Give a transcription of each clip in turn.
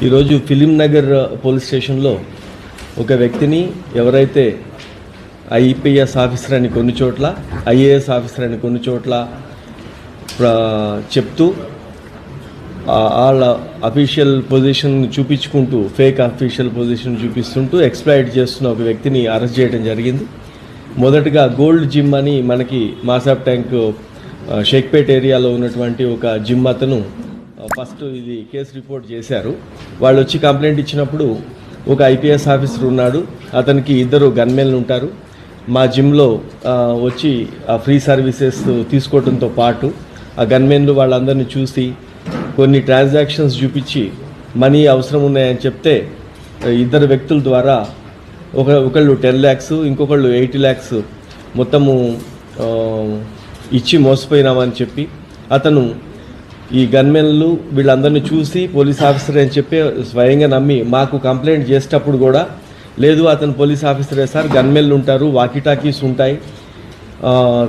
ఈరోజు film Nagar police స్టేషన్లో ఒక వ్యక్తిని ఎవరైతే ఐపీఎస్ ఆఫీసర్ అని కొన్ని చోట్ల, ఐఏఎస్ ఆఫీసర్ అని కొన్ని చోట్ల చెప్తూ వాళ్ళ అఫీషియల్ పొజిషన్ చూపించుకుంటూ, ఫేక్ అఫీషియల్ పొజిషన్ చూపిస్తుంటూ ఎక్స్ప్లాయిట్ చేస్తున్న ఒక వ్యక్తిని అరెస్ట్ చేయడం జరిగింది. మొదటగా గోల్డ్ జిమ్ అని మనకి మాసాబ్ ట్యాంక్ షేక్పేట్ ఏరియాలో ఉన్నటువంటి ఒక జిమ్ అతను ఫస్ట్ ఇది కేసు రిపోర్ట్ చేశారు. వాళ్ళు వచ్చి కంప్లైంట్ ఇచ్చినప్పుడు ఒక ఐపీఎస్ ఆఫీసర్ ఉన్నాడు, అతనికి 2 గన్మెన్లు ఉంటారు. మా జిమ్లో వచ్చి ఆ ఫ్రీ సర్వీసెస్ తీసుకోవడంతో పాటు ఆ గన్మెన్లు వాళ్ళందరినీ చూసి కొన్ని ట్రాన్సాక్షన్స్ చూపించి మనీ అవసరం ఉన్నాయని చెప్తే 2 వ్యక్తుల ద్వారా ఒకళ్ళు 10 lakhs, ఇంకొకళ్ళు 80 lakhs మొత్తము ఇచ్చి మోసపోయినామని చెప్పి అతను ఈ గన్మెన్లు వీళ్ళందరినీ చూసి పోలీస్ ఆఫీసర్ అని చెప్పి స్వయంగా నమ్మి మాకు కంప్లైంట్ చేసేటప్పుడు కూడా లేదు అతను పోలీస్ ఆఫీసరే సార్, గన్మెన్లు ఉంటారు, వాకీటాకీస్ ఉంటాయి,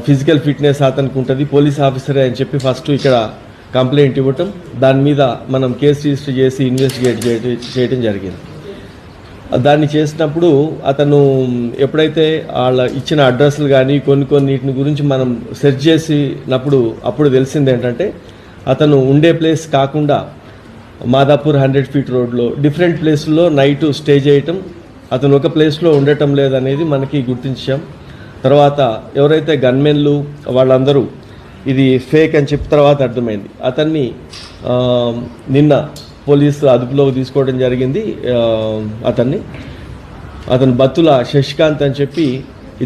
ఫిజికల్ ఫిట్నెస్ అతనికి ఉంటుంది, పోలీస్ ఆఫీసరే అని చెప్పి ఫస్ట్ ఇక్కడ కంప్లైంట్ ఇవ్వటం, దాని మీద మనం కేసు రిజిస్టర్ చేసి ఇన్వెస్టిగేట్ చేయడం జరిగింది. దాన్ని చేసినప్పుడు అతను ఎప్పుడైతే వాళ్ళ ఇచ్చిన అడ్రస్లు కానీ కొన్నిటిని గురించి మనం సెర్చ్ చేసినప్పుడు అప్పుడు తెలిసింది ఏంటంటే అతను ఉండే ప్లేస్ కాకుండా మాదాపూర్ 100 feet రోడ్లో డిఫరెంట్ ప్లేస్లో నైట్ స్టే చేయటం, అతను ఒక ప్లేస్లో ఉండటం లేదనేది మనకి గుర్తించాం. తర్వాత ఎవరైతే గన్మెన్లు వాళ్ళందరూ ఇది ఫేక్ అని చెప్పిన తర్వాత అర్థమైంది. అతన్ని నిన్న పోలీసు అదుపులోకి తీసుకోవడం జరిగింది. అతను బత్తుల శశికాంత్ అని చెప్పి,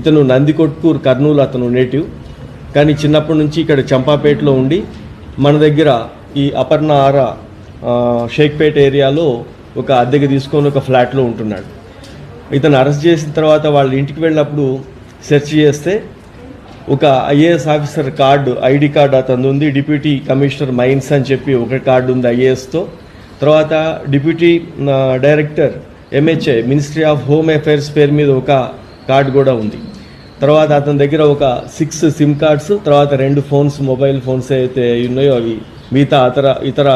ఇతను నందికొట్కూర్ కర్నూలు అతను నేటివ్, కానీ చిన్నప్పటి నుంచి ఇక్కడ చంపాపేటలో ఉండి మన దగ్గర ఈ అపర్ణ ఆరా షేక్పేట్ ఏరియాలో ఒక అద్దెకి తీసుకొని ఒక ఫ్లాట్లో ఉంటున్నాడు. ఇతను అరెస్ట్ చేసిన తర్వాత వాళ్ళ ఇంటికి వెళ్ళినప్పుడు సెర్చ్ చేస్తే ఒక IAS officer card, ID card అతను ఉంది, డిప్యూటీ కమిషనర్ మైన్స్ అని చెప్పి ఒక కార్డు ఉంది ఐఏఎస్తో. తర్వాత deputy director MHI ministry of home affairs పేరు మీద ఒక కార్డు కూడా ఉంది. తర్వాత అతని దగ్గర ఒక 6 సిమ్ కార్డ్స్, తర్వాత 2 ఫోన్స్, మొబైల్ ఫోన్స్ అయితే ఉన్నాయో అవి మిగతా ఇతర